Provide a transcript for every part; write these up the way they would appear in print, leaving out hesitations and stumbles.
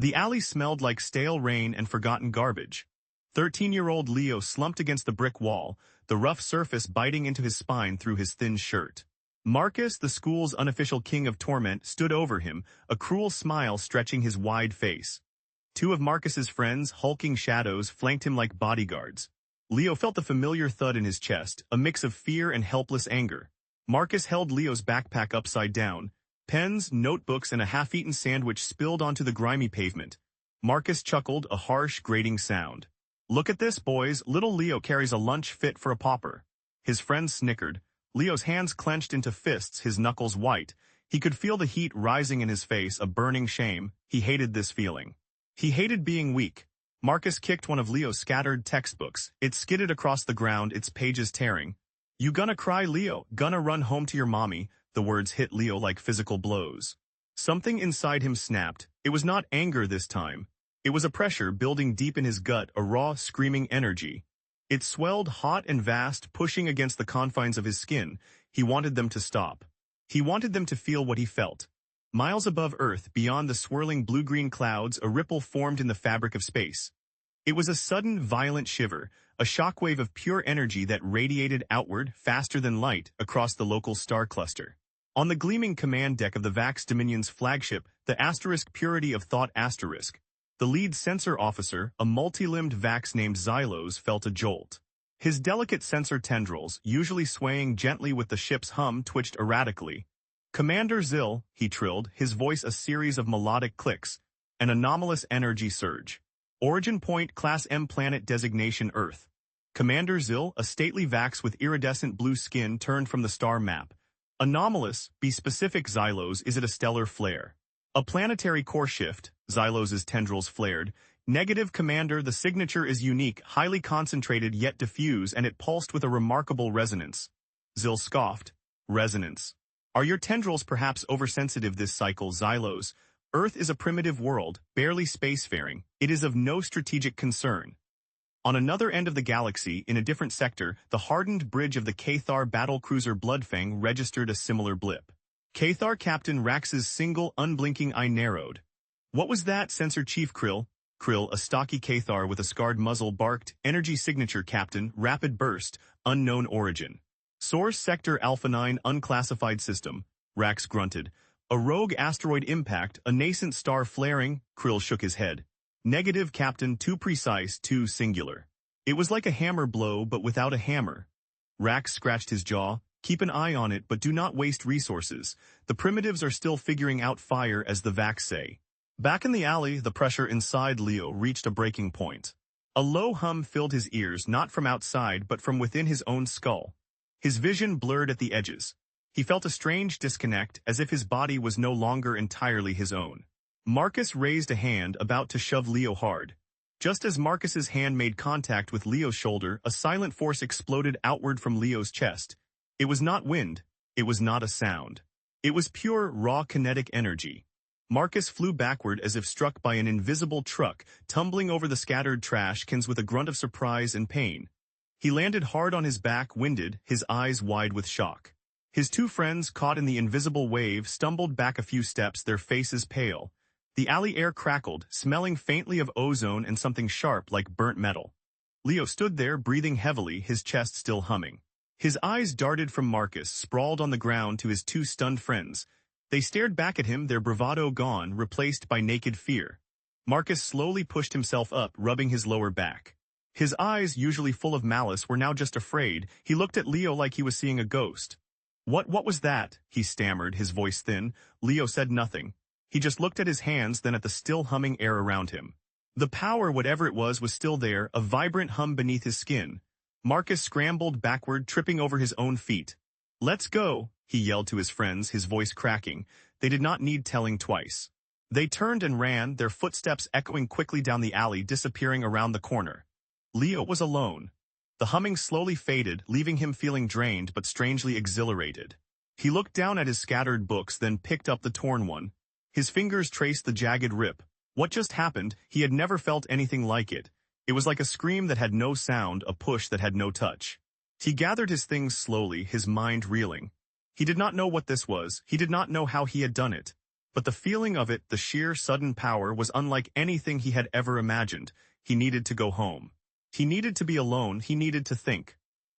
The alley smelled like stale rain and forgotten garbage. 13-year-old Leo slumped against the brick wall, the rough surface biting into his spine through his thin shirt. Marcus, the school's unofficial king of torment, stood over him, a cruel smile stretching his wide face. Two of Marcus's friends, hulking shadows, flanked him like bodyguards. Leo felt the familiar thud in his chest, a mix of fear and helpless anger. Marcus held Leo's backpack upside down. Pens, notebooks, and a half-eaten sandwich spilled onto the grimy pavement. Marcus chuckled, a harsh, grating sound. "Look at this, boys, little Leo carries a lunch fit for a pauper." His friends snickered. Leo's hands clenched into fists, his knuckles white. He could feel the heat rising in his face, a burning shame. He hated this feeling. He hated being weak. Marcus kicked one of Leo's scattered textbooks. It skidded across the ground, its pages tearing. "You gonna cry, Leo? Gonna run home to your mommy?" The words hit Leo like physical blows. Something inside him snapped. It was not anger this time. It was a pressure building deep in his gut, a raw, screaming energy. It swelled hot and vast, pushing against the confines of his skin. He wanted them to stop. He wanted them to feel what he felt. Miles above Earth, beyond the swirling blue-green clouds, a ripple formed in the fabric of space. It was a sudden, violent shiver, a shockwave of pure energy that radiated outward, faster than light, across the local star cluster. On the gleaming command deck of the Vax Dominion's flagship, the Purity of Thought *, the lead sensor officer, a multi-limbed Vax named Xylos, felt a jolt. His delicate sensor tendrils, usually swaying gently with the ship's hum, twitched erratically. "Commander Zyl," he trilled, his voice a series of melodic clicks, an anomalous energy surge. "Origin point, Class M planet designation Earth." Commander Zyl, a stately Vax with iridescent blue skin, turned from the star map. "Anomalous, be specific, Xylos, is it a stellar flare?" "A planetary core shift," Xylos's tendrils flared. "Negative, Commander, the signature is unique, highly concentrated yet diffuse, and it pulsed with a remarkable resonance." Zyl scoffed. "Resonance. Are your tendrils perhaps oversensitive this cycle, Xylos? Earth is a primitive world, barely spacefaring. It is of no strategic concern." On another end of the galaxy, in a different sector, the hardened bridge of the Cathar battlecruiser Bloodfang registered a similar blip. Cathar Captain Rax's single, unblinking eye narrowed. "What was that, Sensor Chief Krill?" Krill, a stocky Cathar with a scarred muzzle, barked. "Energy signature, Captain, rapid burst, unknown origin." "Source Sector Alpha 9 unclassified system," Rax grunted. "A rogue asteroid impact, a nascent star flaring." Krill shook his head. "Negative, Captain, too precise, too singular." It was like a hammer blow, but without a hammer. Rax scratched his jaw. "Keep an eye on it, but do not waste resources. The primitives are still figuring out fire, as the Vax say." Back in the alley, the pressure inside Leo reached a breaking point. A low hum filled his ears, not from outside, but from within his own skull. His vision blurred at the edges. He felt a strange disconnect, as if his body was no longer entirely his own. Marcus raised a hand, about to shove Leo hard. Just as Marcus's hand made contact with Leo's shoulder, a silent force exploded outward from Leo's chest. It was not wind. It was not a sound. It was pure, raw kinetic energy. Marcus flew backward as if struck by an invisible truck, tumbling over the scattered trash cans with a grunt of surprise and pain. He landed hard on his back, winded, his eyes wide with shock. His two friends, caught in the invisible wave, stumbled back a few steps, their faces pale. The alley air crackled, smelling faintly of ozone and something sharp like burnt metal. Leo stood there, breathing heavily, his chest still humming. His eyes darted from Marcus, sprawled on the ground, to his two stunned friends. They stared back at him, their bravado gone, replaced by naked fear. Marcus slowly pushed himself up, rubbing his lower back. His eyes, usually full of malice, were now just afraid. He looked at Leo like he was seeing a ghost. What was that?" he stammered, his voice thin. Leo said nothing. He just looked at his hands, then at the still humming air around him. The power, whatever it was still there, a vibrant hum beneath his skin. Marcus scrambled backward, tripping over his own feet. "Let's go," he yelled to his friends, his voice cracking. They did not need telling twice. They turned and ran, their footsteps echoing quickly down the alley, disappearing around the corner. Leo was alone. The humming slowly faded, leaving him feeling drained but strangely exhilarated. He looked down at his scattered books, then picked up the torn one. His fingers traced the jagged rip. What just happened? He had never felt anything like it. It was like a scream that had no sound, a push that had no touch. He gathered his things slowly, his mind reeling. He did not know what this was. He did not know how he had done it. But the feeling of it, the sheer sudden power, was unlike anything he had ever imagined. He needed to go home. He needed to be alone, he needed to think.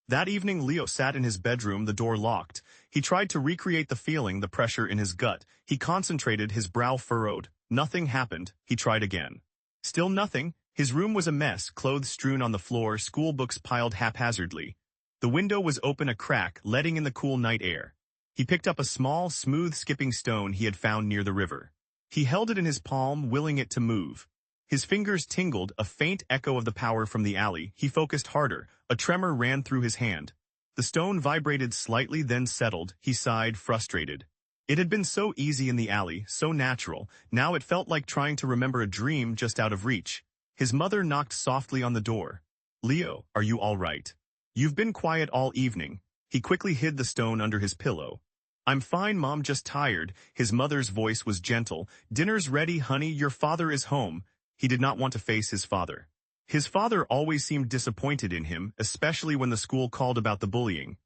That evening Leo sat in his bedroom, the door locked. He tried to recreate the feeling, the pressure in his gut. He concentrated, his brow furrowed. Nothing happened. He tried again. Still nothing. His room was a mess, clothes strewn on the floor, school books piled haphazardly. The window was open a crack, letting in the cool night air. He picked up a small, smooth skipping stone he had found near the river. He held it in his palm, willing it to move. His fingers tingled, a faint echo of the power from the alley. He focused harder. A tremor ran through his hand. The stone vibrated slightly, then settled. He sighed, frustrated. It had been so easy in the alley, so natural. Now it felt like trying to remember a dream just out of reach. His mother knocked softly on the door. "Leo, are you all right? You've been quiet all evening." He quickly hid the stone under his pillow. "I'm fine, Mom, just tired." His mother's voice was gentle. "Dinner's ready, honey. Your father is home." He did not want to face his father. His father always seemed disappointed in him, especially when the school called about the bullying.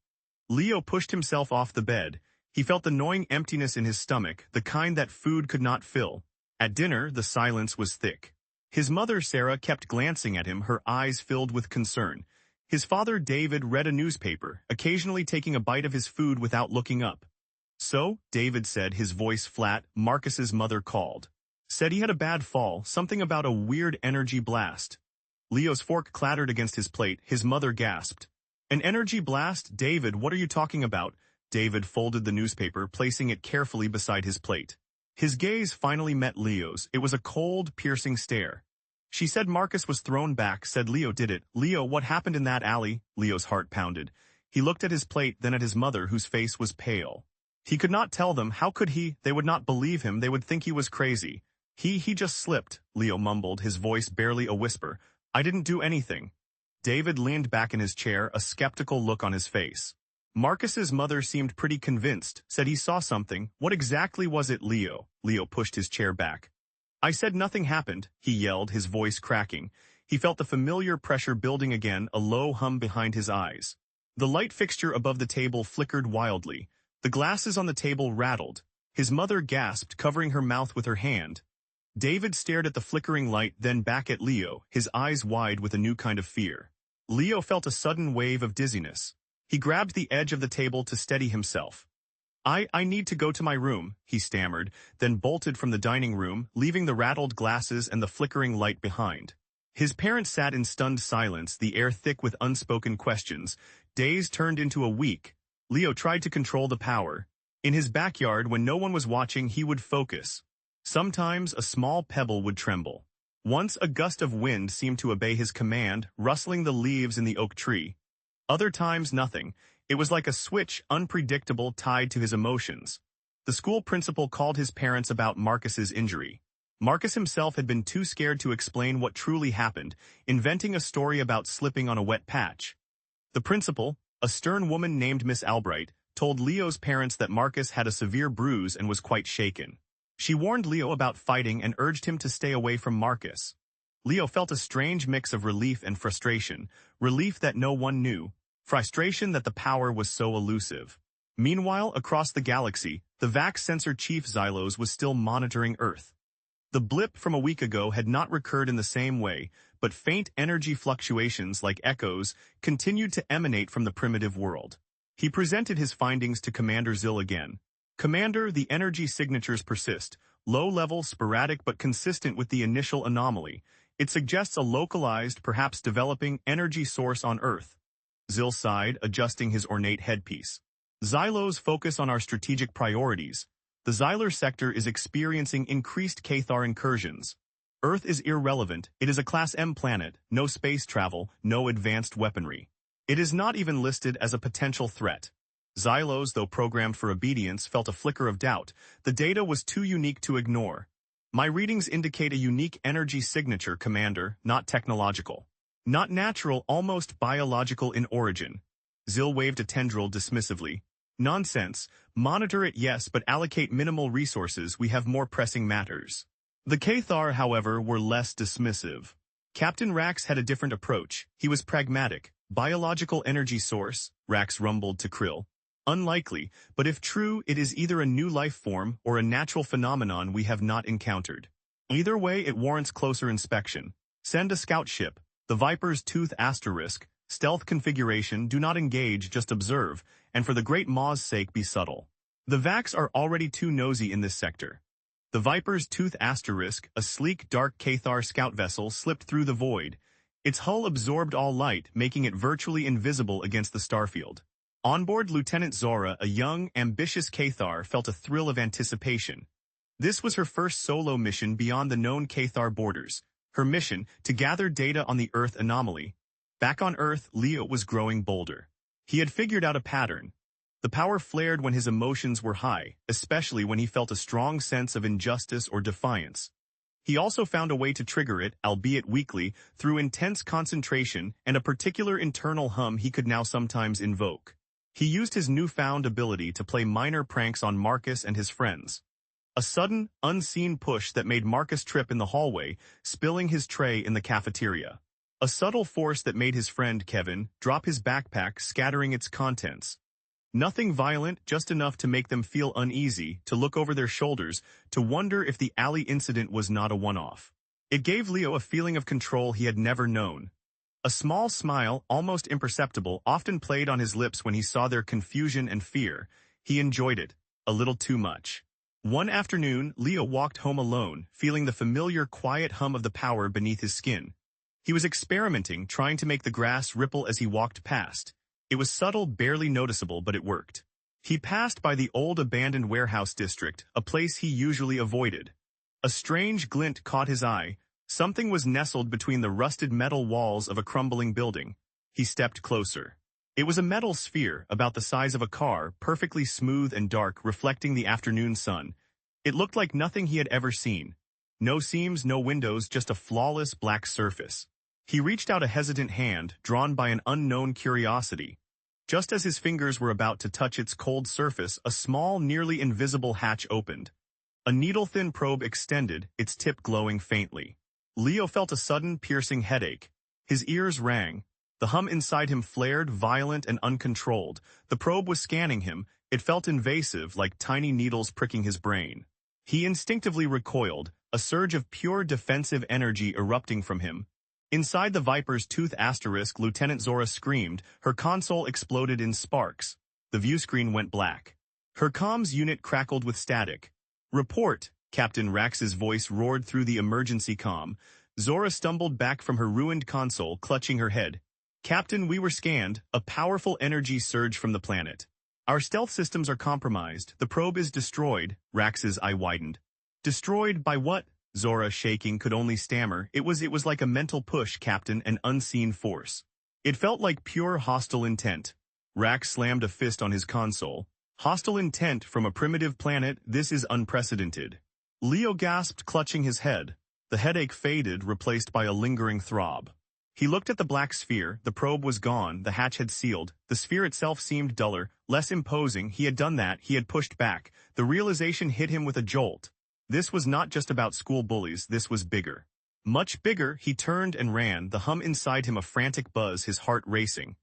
Leo pushed himself off the bed. He felt the gnawing emptiness in his stomach, the kind that food could not fill. At dinner, the silence was thick. His mother, Sarah, kept glancing at him, her eyes filled with concern. His father, David, read a newspaper, occasionally taking a bite of his food without looking up. "So," David said, his voice flat, "Marcus's mother called. Said he had a bad fall, something about a weird energy blast." Leo's fork clattered against his plate. His mother gasped. "An energy blast? David, what are you talking about?" David folded the newspaper, placing it carefully beside his plate. His gaze finally met Leo's. It was a cold, piercing stare. "She said Marcus was thrown back," said Leo. "Did it? Leo, what happened in that alley?" Leo's heart pounded. He looked at his plate, then at his mother, whose face was pale. He could not tell them. How could he? They would not believe him. They would think he was crazy. He just slipped," Leo mumbled, his voice barely a whisper. "I didn't do anything." David leaned back in his chair, a skeptical look on his face. Marcus's mother seemed pretty convinced, said he saw something. "What exactly was it, Leo?" Leo pushed his chair back. "I said nothing happened," he yelled, his voice cracking. He felt the familiar pressure building again, a low hum behind his eyes. The light fixture above the table flickered wildly. The glasses on the table rattled. His mother gasped, covering her mouth with her hand. David stared at the flickering light, then back at Leo, his eyes wide with a new kind of fear. Leo felt a sudden wave of dizziness. He grabbed the edge of the table to steady himself. I need to go to my room," he stammered, then bolted from the dining room, leaving the rattled glasses and the flickering light behind. His parents sat in stunned silence, the air thick with unspoken questions. Days turned into a week. Leo tried to control the power. In his backyard, when no one was watching, he would focus. Sometimes a small pebble would tremble. Once a gust of wind seemed to obey his command, rustling the leaves in the oak tree. Other times nothing. It was like a switch, unpredictable, tied to his emotions. The school principal called his parents about Marcus's injury. Marcus himself had been too scared to explain what truly happened, inventing a story about slipping on a wet patch. The principal, a stern woman named Miss Albright, told Leo's parents that Marcus had a severe bruise and was quite shaken. She warned Leo about fighting and urged him to stay away from Marcus. Leo felt a strange mix of relief and frustration, relief that no one knew, frustration that the power was so elusive. Meanwhile, across the galaxy, the Vax sensor chief Xylos was still monitoring Earth. The blip from a week ago had not recurred in the same way, but faint energy fluctuations like echoes continued to emanate from the primitive world. He presented his findings to Commander Zill again. "Commander, the energy signatures persist, low-level, sporadic but consistent with the initial anomaly. It suggests a localized, perhaps developing, energy source on Earth." Zill sighed, adjusting his ornate headpiece. "Xylos focus on our strategic priorities. The Xylar sector is experiencing increased Cathar incursions. Earth is irrelevant. It is a Class M planet, no space travel, no advanced weaponry. It is not even listed as a potential threat." Xylos, though programmed for obedience, felt a flicker of doubt. The data was too unique to ignore. "My readings indicate a unique energy signature, Commander, not technological. Not natural, almost biological in origin." Zill waved a tendril dismissively. "Nonsense. Monitor it, yes, but allocate minimal resources. We have more pressing matters." The Cathar, however, were less dismissive. Captain Rax had a different approach. He was pragmatic. "Biological energy source," Rax rumbled to Krill. Unlikely, but if true, it is either a new life form or a natural phenomenon we have not encountered. Either way, it warrants closer inspection. Send a scout ship. The Viper's Tooth asterisk, stealth configuration, do not engage, just observe, and for the Great Maw's sake be subtle. The Vax are already too nosy in this sector. The Viper's Tooth asterisk, a sleek dark Cathar scout vessel, slipped through the void. Its hull absorbed all light, making it virtually invisible against the starfield. Onboard Lieutenant Zora, a young, ambitious Cathar, felt a thrill of anticipation. This was her first solo mission beyond the known Cathar borders. Her mission, to gather data on the Earth anomaly. Back on Earth, Leo was growing bolder. He had figured out a pattern. The power flared when his emotions were high, especially when he felt a strong sense of injustice or defiance. He also found a way to trigger it, albeit weakly, through intense concentration and a particular internal hum he could now sometimes invoke. He used his newfound ability to play minor pranks on Marcus and his friends. A sudden, unseen push that made Marcus trip in the hallway, spilling his tray in the cafeteria. A subtle force that made his friend Kevin drop his backpack, scattering its contents. Nothing violent, just enough to make them feel uneasy, to look over their shoulders, to wonder if the alley incident was not a one-off. It gave Leo a feeling of control he had never known. A small smile, almost imperceptible, often played on his lips when he saw their confusion and fear. He enjoyed it, a little too much. One afternoon, Leo walked home alone, feeling the familiar quiet hum of the power beneath his skin. He was experimenting, trying to make the grass ripple as he walked past. It was subtle, barely noticeable, but it worked. He passed by the old abandoned warehouse district, a place he usually avoided. A strange glint caught his eye. Something was nestled between the rusted metal walls of a crumbling building. He stepped closer. It was a metal sphere, about the size of a car, perfectly smooth and dark, reflecting the afternoon sun. It looked like nothing he had ever seen. No seams, no windows, just a flawless black surface. He reached out a hesitant hand, drawn by an unknown curiosity. Just as his fingers were about to touch its cold surface, a small, nearly invisible hatch opened. A needle-thin probe extended, its tip glowing faintly. Leo felt a sudden, piercing headache. His ears rang. The hum inside him flared, violent and uncontrolled. The probe was scanning him. It felt invasive, like tiny needles pricking his brain. He instinctively recoiled, a surge of pure defensive energy erupting from him. Inside the Viper's Tooth asterisk, Lieutenant Zora screamed. Her console exploded in sparks. The view screen went black. Her comms unit crackled with static. "Report," Captain Rax's voice roared through the emergency comm. Zora stumbled back from her ruined console, clutching her head. "Captain, we were scanned. A powerful energy surge from the planet. Our stealth systems are compromised. The probe is destroyed." Rax's eye widened. "Destroyed by what?" Zora, shaking, could only stammer. It was like a mental push, Captain, an unseen force. It felt like pure hostile intent. Rax slammed a fist on his console. "Hostile intent from a primitive planet, this is unprecedented." Leo gasped, clutching his head. The headache faded, replaced by a lingering throb. He looked at the black sphere. The probe was gone, the hatch had sealed. The sphere itself seemed duller, less imposing. He had done that, he had pushed back. The realization hit him with a jolt. This was not just about school bullies, this was bigger. Much bigger. He turned and ran, the hum inside him a frantic buzz, his heart racing.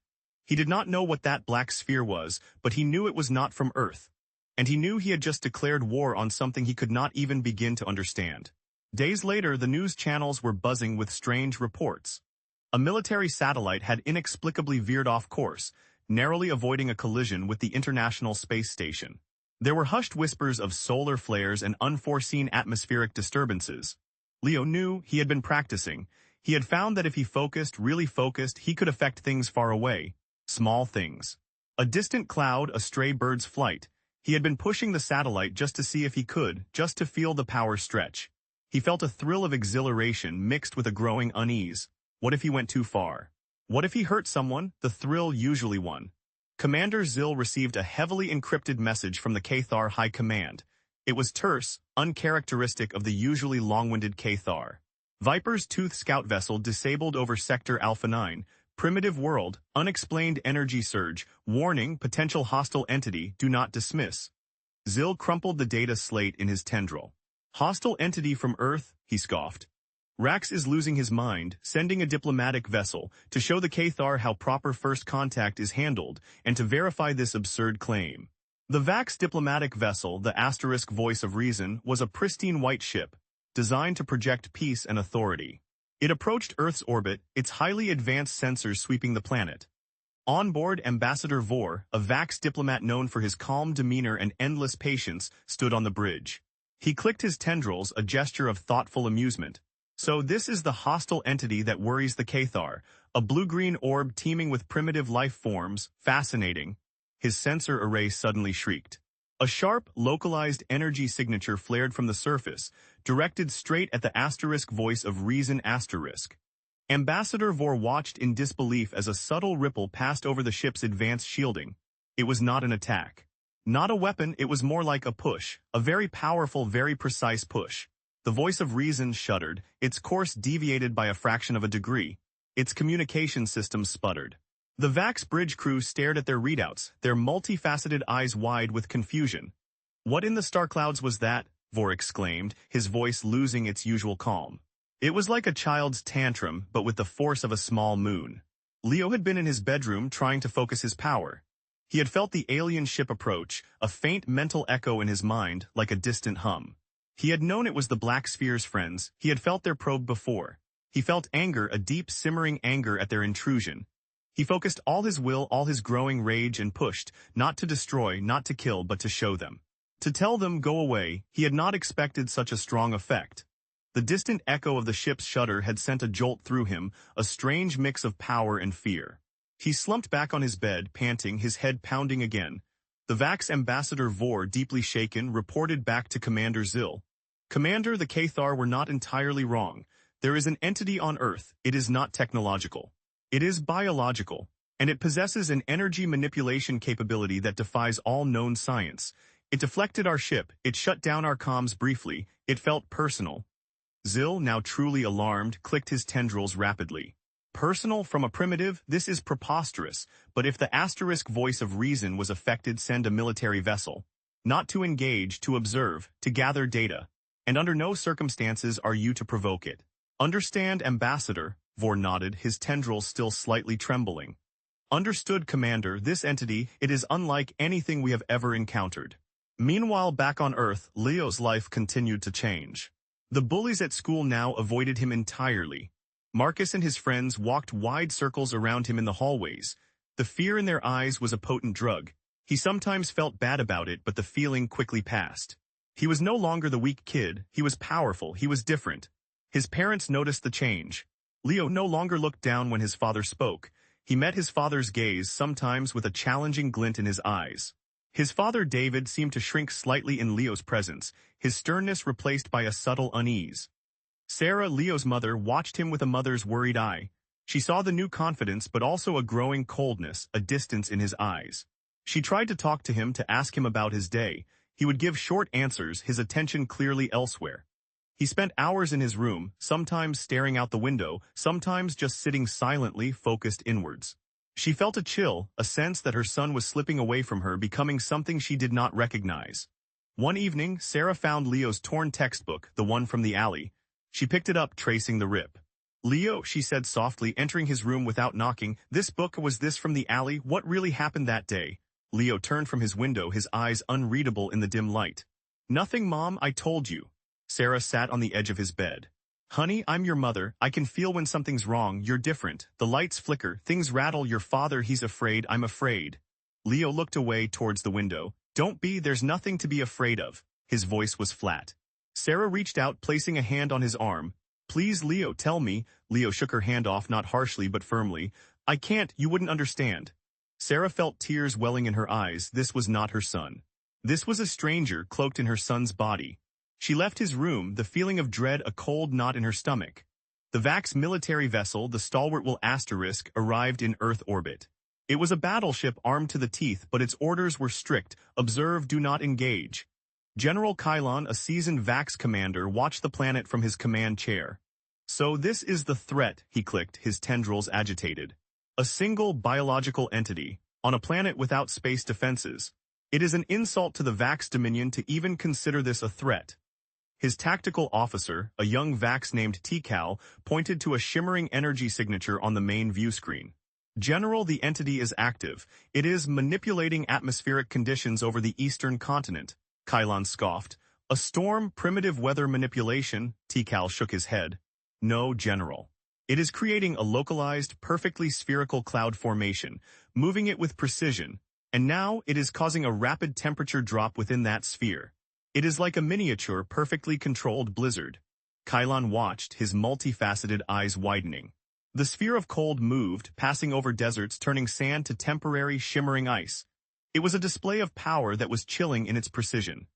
He did not know what that black sphere was, but he knew it was not from Earth. And he knew he had just declared war on something he could not even begin to understand. Days later, the news channels were buzzing with strange reports. A military satellite had inexplicably veered off course, narrowly avoiding a collision with the International Space Station. There were hushed whispers of solar flares and unforeseen atmospheric disturbances. Leo knew he had been practicing. He had found that if he focused, really focused, he could affect things far away. Small things. A distant cloud, a stray bird's flight. He had been pushing the satellite just to see if he could, just to feel the power stretch. He felt a thrill of exhilaration mixed with a growing unease. What if he went too far? What if he hurt someone? The thrill usually won. Commander Zill received a heavily encrypted message from the Cathar High Command. It was terse, uncharacteristic of the usually long-winded Cathar. Viper's Tooth scout vessel disabled over Sector Alpha 9. Primitive world, unexplained energy surge. Warning, potential hostile entity, do not dismiss. Zill crumpled the data slate in his tendril. "Hostile entity from Earth," he scoffed. Rax is losing his mind, sending a diplomatic vessel to show the Cathar how proper first contact is handled and to verify this absurd claim. The Vax diplomatic vessel, the asterisk voice of reason, was a pristine white ship, designed to project peace and authority. It approached Earth's orbit, its highly advanced sensors sweeping the planet. On board, Ambassador Vor, a Vax diplomat known for his calm demeanor and endless patience, stood on the bridge. He clicked his tendrils, a gesture of thoughtful amusement. So this is the hostile entity that worries the Cathar, a blue-green orb teeming with primitive life forms. Fascinating. His sensor array suddenly shrieked. A sharp, localized energy signature flared from the surface, directed straight at the asterisk voice of reason asterisk. Ambassador Vor watched in disbelief as a subtle ripple passed over the ship's advanced shielding. It was not an attack. Not a weapon, it was more like a push, a very powerful, very precise push. The voice of reason shuddered, its course deviated by a fraction of a degree. Its communication system sputtered. The Vax bridge crew stared at their readouts, their multifaceted eyes wide with confusion. "What in the star clouds was that?" Vor exclaimed, his voice losing its usual calm. It was like a child's tantrum, but with the force of a small moon. Leo had been in his bedroom trying to focus his power. He had felt the alien ship approach, a faint mental echo in his mind, like a distant hum. He had known it was the Black Sphere's friends, he had felt their probe before. He felt anger, a deep simmering anger at their intrusion. He focused all his will, all his growing rage and pushed, not to destroy, not to kill, but to show them. To tell them, go away. He had not expected such a strong effect. The distant echo of the ship's shudder had sent a jolt through him, a strange mix of power and fear. He slumped back on his bed, panting, his head pounding again. The Vax Ambassador Vor, deeply shaken, reported back to Commander Zill. "Commander, the Cathar were not entirely wrong. There is an entity on Earth. It is not technological. It is biological, and it possesses an energy manipulation capability that defies all known science. It deflected our ship, it shut down our comms briefly, it felt personal." Zill, now truly alarmed, clicked his tendrils rapidly. "Personal from a primitive? This is preposterous, but if the asterisk voice of reason was affected, send a military vessel. Not to engage, to observe, to gather data. And under no circumstances are you to provoke it. Understand, Ambassador?" Vor nodded, his tendrils still slightly trembling. "Understood, Commander. This entity, it is unlike anything we have ever encountered." Meanwhile, back on Earth, Leo's life continued to change. The bullies at school now avoided him entirely. Marcus and his friends walked wide circles around him in the hallways. The fear in their eyes was a potent drug. He sometimes felt bad about it, but the feeling quickly passed. He was no longer the weak kid, he was powerful, he was different. His parents noticed the change. Leo no longer looked down when his father spoke. He met his father's gaze, sometimes with a challenging glint in his eyes. His father David seemed to shrink slightly in Leo's presence, his sternness replaced by a subtle unease. Sarah, Leo's mother, watched him with a mother's worried eye. She saw the new confidence but also a growing coldness, a distance in his eyes. She tried to talk to him, to ask him about his day. He would give short answers, his attention clearly elsewhere. He spent hours in his room, sometimes staring out the window, sometimes just sitting silently, focused inwards. She felt a chill, a sense that her son was slipping away from her, becoming something she did not recognize. One evening, Sarah found Leo's torn textbook, the one from the alley. She picked it up, tracing the rip. "Leo," she said softly, entering his room without knocking, "this book, was this from the alley? What really happened that day?" Leo turned from his window, his eyes unreadable in the dim light. "Nothing, Mom, I told you." Sarah sat on the edge of his bed. "Honey, I'm your mother. I can feel when something's wrong. You're different. The lights flicker, things rattle. Your father, he's afraid. I'm afraid." Leo looked away towards the window. "Don't be, there's nothing to be afraid of." His voice was flat. Sarah reached out, placing a hand on his arm. "Please, Leo, tell me." Leo shook her hand off, not harshly but firmly. "I can't, you wouldn't understand." Sarah felt tears welling in her eyes. This was not her son. This was a stranger, cloaked in her son's body. She left his room, the feeling of dread, a cold knot in her stomach. The Vax military vessel, the stalwart will asterisk, arrived in Earth orbit. It was a battleship armed to the teeth, but its orders were strict: observe, do not engage. General Kylon, a seasoned Vax commander, watched the planet from his command chair. "So this is the threat," he clicked, his tendrils agitated. "A single biological entity, on a planet without space defenses. It is an insult to the Vax Dominion to even consider this a threat." His tactical officer, a young Vax named Tikal, pointed to a shimmering energy signature on the main view screen. General, the entity is active. It is manipulating atmospheric conditions over the eastern continent. Kylon scoffed. A storm, primitive weather manipulation. Tikal shook his head. No, General. It is creating a localized, perfectly spherical cloud formation, moving it with precision, and now it is causing a rapid temperature drop within that sphere. It is like a miniature, perfectly controlled blizzard. Kylon watched, his multifaceted eyes widening. The sphere of cold moved, passing over deserts, turning sand to temporary, shimmering ice. It was a display of power that was chilling in its precision.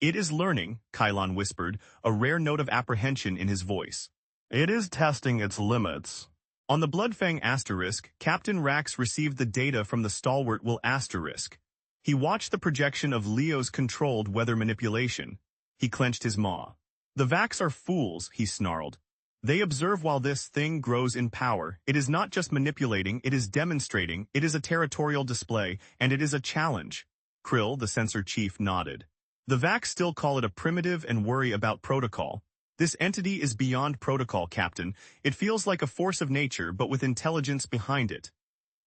It is learning, Kylon whispered, a rare note of apprehension in his voice. It is testing its limits. On the Bloodfang asterisk, Captain Rax received the data from the stalwart Will asterisk. He watched the projection of Leo's controlled weather manipulation. He clenched his maw. The Vax are fools, he snarled. They observe while this thing grows in power. It is not just manipulating, it is demonstrating, it is a territorial display, and it is a challenge. Krill, the sensor chief, nodded. The Vax still call it a primitive and worry about protocol. This entity is beyond protocol, Captain. It feels like a force of nature, but with intelligence behind it.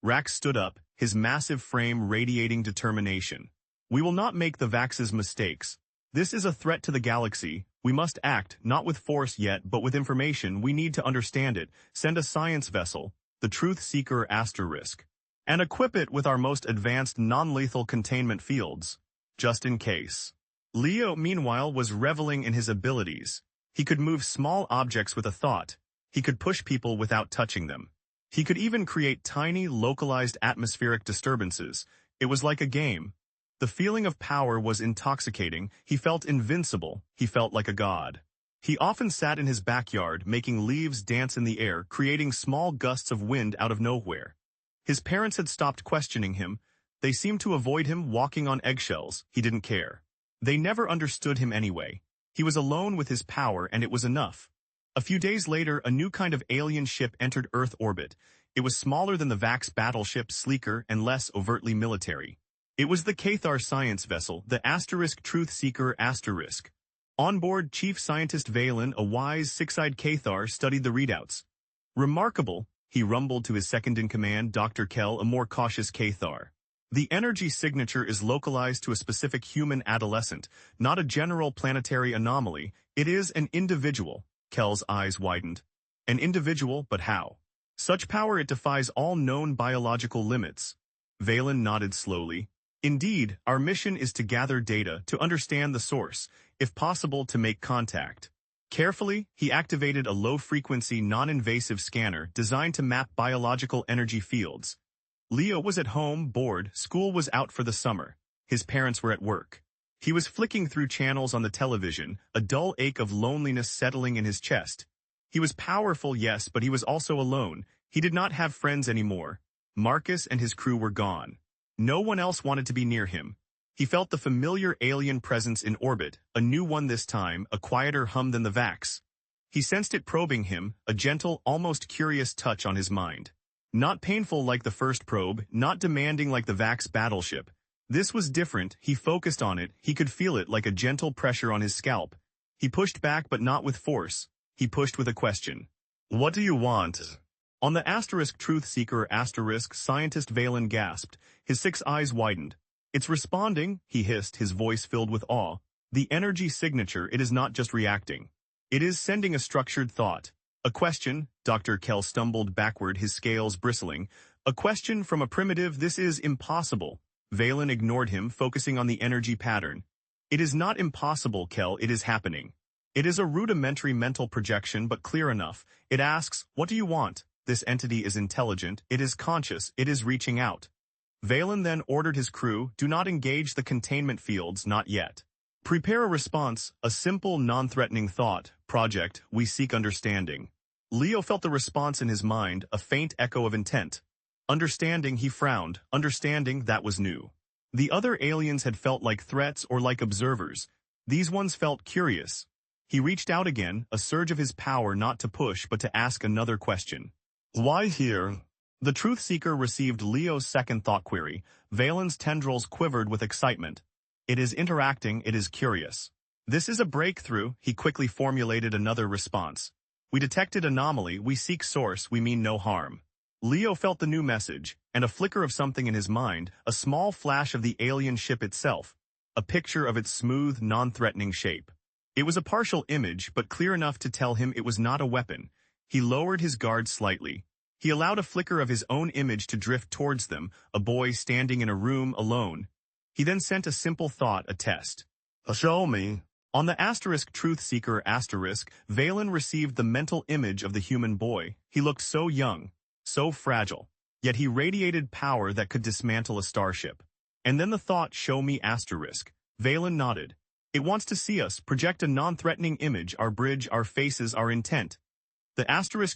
Rax stood up, his massive frame radiating determination. We will not make the Vax's mistakes. This is a threat to the galaxy. We must act, not with force yet, but with information. We need to understand it. Send a science vessel, the Truth Seeker asterisk, and equip it with our most advanced non-lethal containment fields, just in case. Leo, meanwhile, was reveling in his abilities. He could move small objects with a thought. He could push people without touching them. He could even create tiny, localized atmospheric disturbances. It was like a game. The feeling of power was intoxicating. He felt invincible. He felt like a god. He often sat in his backyard, making leaves dance in the air, creating small gusts of wind out of nowhere. His parents had stopped questioning him. They seemed to avoid him, walking on eggshells. He didn't care. They never understood him anyway. He was alone with his power, and it was enough. A few days later, a new kind of alien ship entered Earth orbit. It was smaller than the Vax battleship, sleeker, and less overtly military. It was the Cathar science vessel, the asterisk Truth Seeker asterisk. On board, Chief Scientist Valen, a wise, six-eyed Cathar, studied the readouts. Remarkable, he rumbled to his second-in-command, Dr. Kell, a more cautious Cathar. The energy signature is localized to a specific human adolescent, not a general planetary anomaly. It is an individual. Kell's eyes widened. An individual, but how? Such power, it defies all known biological limits. Valen nodded slowly. Indeed, our mission is to gather data, to understand the source, if possible to make contact. Carefully, he activated a low-frequency, non-invasive scanner designed to map biological energy fields. Leo was at home, bored, school was out for the summer. His parents were at work. He was flicking through channels on the television, a dull ache of loneliness settling in his chest. He was powerful, yes, but he was also alone. He did not have friends anymore. Marcus and his crew were gone. No one else wanted to be near him. He felt the familiar alien presence in orbit, a new one this time, a quieter hum than the Vax. He sensed it probing him, a gentle, almost curious touch on his mind. Not painful like the first probe, not demanding like the Vax battleship. This was different. He focused on it. He could feel it like a gentle pressure on his scalp. He pushed back, but not with force. He pushed with a question. What do you want? On the asterisk Truth Seeker asterisk, Scientist Valen gasped. His 6 eyes widened. It's responding, he hissed, his voice filled with awe. The energy signature, it is not just reacting. It is sending a structured thought. A question, Dr. Kell stumbled backward, his scales bristling. A question from a primitive, this is impossible. Valen ignored him, focusing on the energy pattern. It is not impossible, Kell, it is happening. It is a rudimentary mental projection, but clear enough. It asks, what do you want? This entity is intelligent, it is conscious, it is reaching out. Valen then ordered his crew, do not engage the containment fields, not yet. Prepare a response, a simple, non-threatening thought. Project, we seek understanding. Leo felt the response in his mind, a faint echo of intent. Understanding, he frowned. Understanding, that was new. The other aliens had felt like threats or like observers. These ones felt curious. He reached out again, a surge of his power not to push but to ask another question. Why here? The Truth Seeker received Leo's second thought query. Valen's tendrils quivered with excitement. It is interacting, it is curious. This is a breakthrough, he quickly formulated another response. We detected anomaly, we seek source, we mean no harm. Leo felt the new message, and a flicker of something in his mind, a small flash of the alien ship itself, a picture of its smooth, non-threatening shape. It was a partial image, but clear enough to tell him it was not a weapon. He lowered his guard slightly. He allowed a flicker of his own image to drift towards them, a boy standing in a room alone. He then sent a simple thought, a test. Show me. On the truth seeker Valen received the mental image of the human boy. He looked so young, so fragile, yet he radiated power that could dismantle a starship. And then the thought, show me Valen nodded. It wants to see us, project a non-threatening image, our bridge, our faces, our intent. The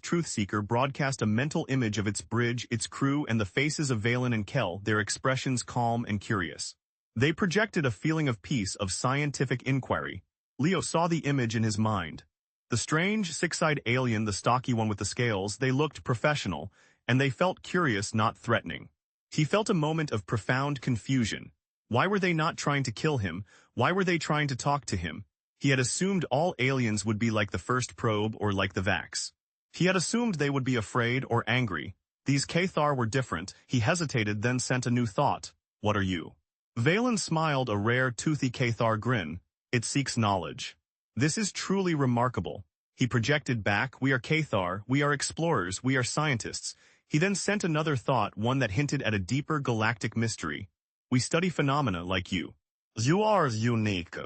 truth seeker broadcast a mental image of its bridge, its crew, and the faces of Valen and Kel, their expressions calm and curious. They projected a feeling of peace, of scientific inquiry. Leo saw the image in his mind. The strange, six-eyed alien, the stocky one with the scales, they looked professional, and they felt curious, not threatening. He felt a moment of profound confusion. Why were they not trying to kill him? Why were they trying to talk to him? He had assumed all aliens would be like the first probe or like the Vax. He had assumed they would be afraid or angry. These Cathar were different. He hesitated, then sent a new thought. What are you? Valen smiled, a rare, toothy Cathar grin. It seeks knowledge. This is truly remarkable. He projected back, we are Cathar, we are explorers, we are scientists. He then sent another thought, one that hinted at a deeper galactic mystery. We study phenomena like you. You are unique.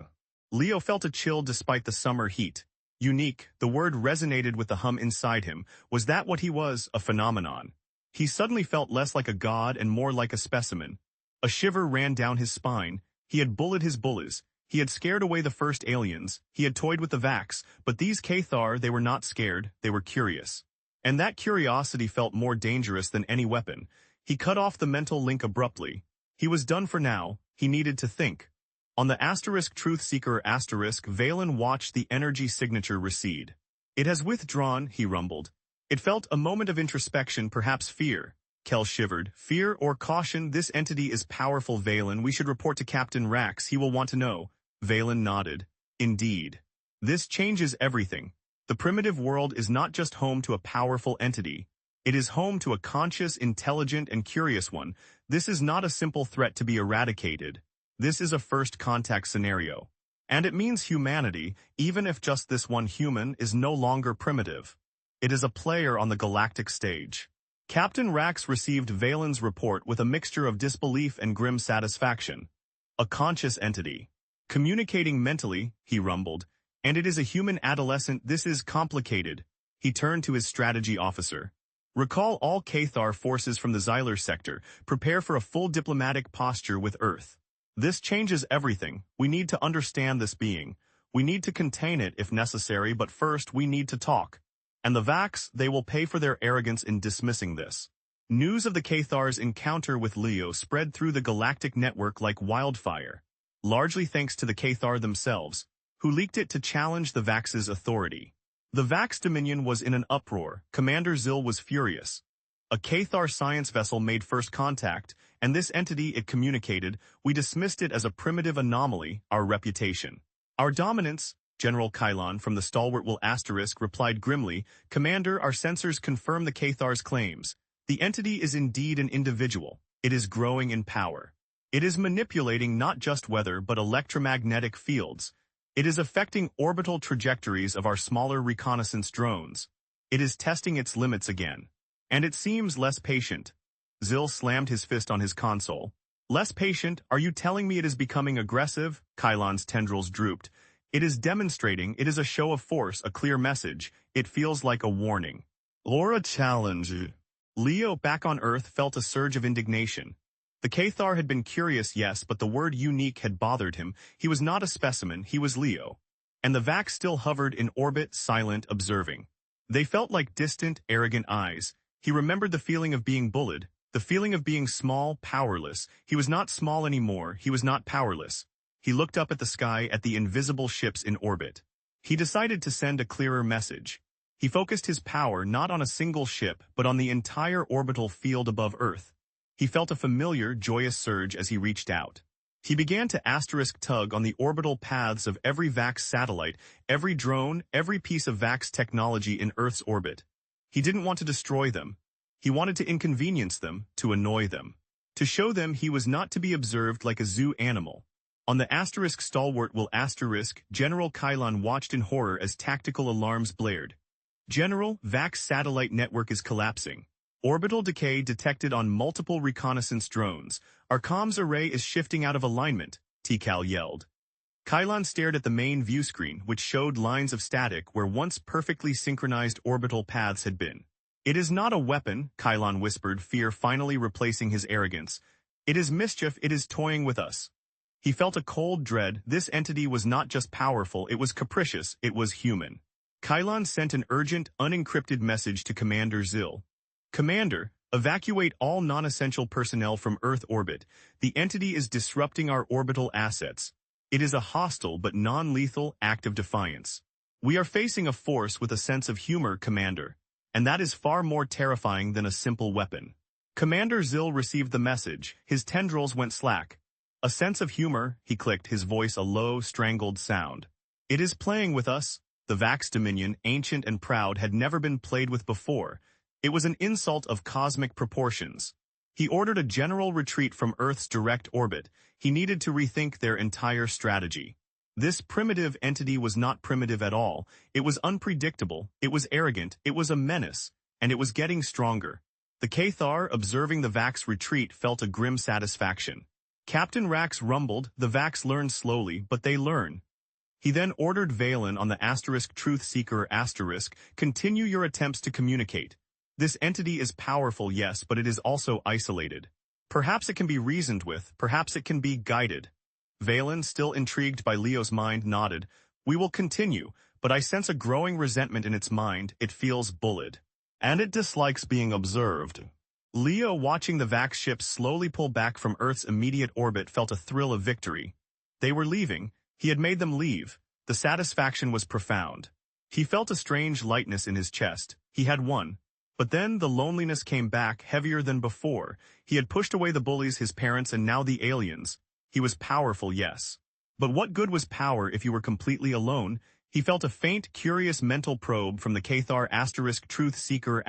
Leo felt a chill despite the summer heat. Unique, the word resonated with the hum inside him. Was that what he was, a phenomenon? He suddenly felt less like a god and more like a specimen. A shiver ran down his spine. He had bullied his bullies. He had scared away the first aliens. He had toyed with the Vax, but these Cathar, they were not scared, they were curious. And that curiosity felt more dangerous than any weapon. He cut off the mental link abruptly. He was done for now. He needed to think. On the truth seeker Valen watched the energy signature recede. It has withdrawn, he rumbled. It felt a moment of introspection, perhaps fear. Kel shivered. Fear or caution? This entity is powerful, Valen. We should report to Captain Rax. He will want to know. Valen nodded. Indeed. This changes everything. The primitive world is not just home to a powerful entity. It is home to a conscious, intelligent, and curious one. This is not a simple threat to be eradicated. This is a first contact scenario. And it means humanity, even if just this one human, is no longer primitive. It is a player on the galactic stage. Captain Rax received Valen's report with a mixture of disbelief and grim satisfaction. A conscious entity. Communicating mentally, he rumbled. And it is a human adolescent. This is complicated. He turned to his strategy officer. Recall all Cathar forces from the Xyler sector. Prepare for a full diplomatic posture with Earth. This changes everything. We need to understand this being. We need to contain it if necessary, but first we need to talk. And the Vax, they will pay for their arrogance in dismissing this. News of the Cathar's encounter with Leo spread through the galactic network like wildfire, largely thanks to the Cathar themselves, who leaked it to challenge the Vax's authority. The Vax Dominion was in an uproar. Commander Zill was furious. A Cathar science vessel made first contact, and this entity it communicated, we dismissed it as a primitive anomaly, our reputation. Our dominance, General Kylon from the stalwart will replied grimly, Commander, our sensors confirm the Cathar's claims. The entity is indeed an individual. It is growing in power. It is manipulating not just weather but electromagnetic fields. It is affecting orbital trajectories of our smaller reconnaissance drones. It is testing its limits again. And it seems less patient. Zill slammed his fist on his console. Less patient? Are you telling me it is becoming aggressive? Kylon's tendrils drooped. It is demonstrating, it is a show of force, a clear message. It feels like a warning. Or a challenge. Leo, back on Earth, felt a surge of indignation. The Cathar had been curious, yes, but the word unique had bothered him. He was not a specimen, he was Leo. And the Vax still hovered in orbit, silent, observing. They felt like distant, arrogant eyes. He remembered the feeling of being bullied, the feeling of being small, powerless. He was not small anymore, he was not powerless. He looked up at the sky at the invisible ships in orbit. He decided to send a clearer message. He focused his power not on a single ship, but on the entire orbital field above Earth. He felt a familiar, joyous surge as he reached out. He began to tug on the orbital paths of every Vax satellite, every drone, every piece of Vax technology in Earth's orbit. He didn't want to destroy them. He wanted to inconvenience them, to annoy them. To show them he was not to be observed like a zoo animal. On the stalwart General Kylon watched in horror as tactical alarms blared. General, Vax satellite network is collapsing. Orbital decay detected on multiple reconnaissance drones. Our comms array is shifting out of alignment, TCAL yelled. Kylon stared at the main view screen, which showed lines of static where once perfectly synchronized orbital paths had been. It is not a weapon, Kylon whispered, fear finally replacing his arrogance. It is mischief, it is toying with us. He felt a cold dread. This entity was not just powerful, it was capricious, it was human. Kylon sent an urgent, unencrypted message to Commander Zill. Commander, evacuate all non-essential personnel from Earth orbit. The entity is disrupting our orbital assets. It is a hostile but non-lethal act of defiance. We are facing a force with a sense of humor, Commander. And that is far more terrifying than a simple weapon. Commander Zill received the message. His tendrils went slack. A sense of humor, he clicked, his voice a low, strangled sound. It is playing with us. The Vax Dominion, ancient and proud, had never been played with before. It was an insult of cosmic proportions. He ordered a general retreat from Earth's direct orbit. He needed to rethink their entire strategy. This primitive entity was not primitive at all. It was unpredictable, it was arrogant, it was a menace, and it was getting stronger. The Cathar, observing the Vax retreat, felt a grim satisfaction. Captain Rax rumbled, the Vax learn slowly, but they learn. He then ordered Valen on the Truth Seeker continue your attempts to communicate. This entity is powerful, yes, but it is also isolated. Perhaps it can be reasoned with, perhaps it can be guided. Valen, still intrigued by Leo's mind, nodded. We will continue, but I sense a growing resentment in its mind. It feels bullied. And it dislikes being observed. Leo, watching the Vax ships slowly pull back from Earth's immediate orbit, felt a thrill of victory. They were leaving. He had made them leave. The satisfaction was profound. He felt a strange lightness in his chest. He had won. But then the loneliness came back, heavier than before. He had pushed away the bullies, his parents, and now the aliens. He was powerful, yes. But what good was power if you were completely alone? He felt a faint, curious mental probe from the Cathar Truth Seeker .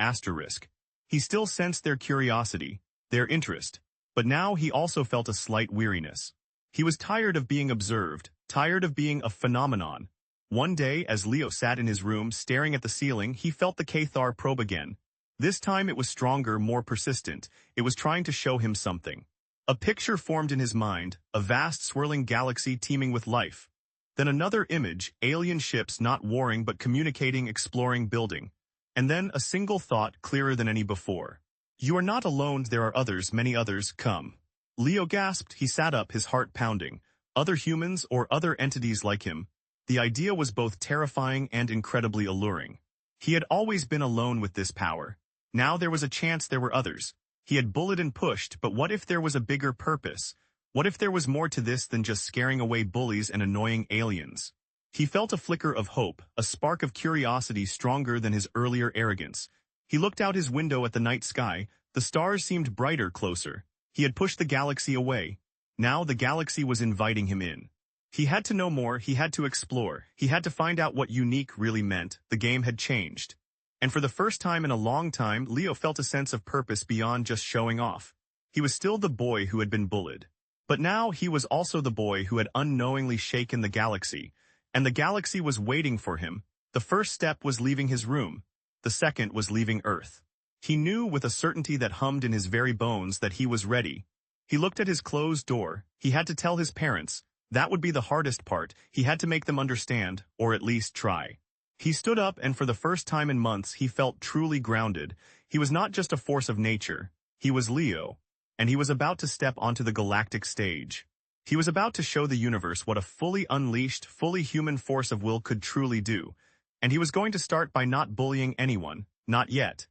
He still sensed their curiosity, their interest. But now he also felt a slight weariness. He was tired of being observed, tired of being a phenomenon. One day, as Leo sat in his room staring at the ceiling, he felt the Cathar probe again. This time it was stronger, more persistent. It was trying to show him something. A picture formed in his mind, a vast swirling galaxy teeming with life. Then another image, alien ships not warring but communicating, exploring, building. And then a single thought, clearer than any before. You are not alone, there are others, many others, come. Leo gasped, he sat up, his heart pounding. Other humans or other entities like him. The idea was both terrifying and incredibly alluring. He had always been alone with this power. Now there was a chance there were others. He had bullied and pushed, but what if there was a bigger purpose? What if there was more to this than just scaring away bullies and annoying aliens? He felt a flicker of hope, a spark of curiosity stronger than his earlier arrogance. He looked out his window at the night sky. The stars seemed brighter, closer. He had pushed the galaxy away. Now the galaxy was inviting him in. He had to know more, he had to explore, he had to find out what unique really meant. The game had changed. And for the first time in a long time, Leo felt a sense of purpose beyond just showing off. He was still the boy who had been bullied. But now he was also the boy who had unknowingly shaken the galaxy. And the galaxy was waiting for him. The first step was leaving his room. The second was leaving Earth. He knew with a certainty that hummed in his very bones that he was ready. He looked at his closed door. He had to tell his parents. That would be the hardest part. He had to make them understand, or at least try. He stood up, and for the first time in months he felt truly grounded. He was not just a force of nature. He was Leo. And he was about to step onto the galactic stage. He was about to show the universe what a fully unleashed, fully human force of will could truly do. And he was going to start by not bullying anyone, not yet.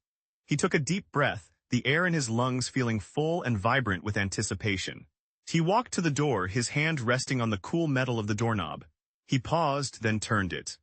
He took a deep breath, the air in his lungs feeling full and vibrant with anticipation. He walked to the door, his hand resting on the cool metal of the doorknob. He paused, then turned it.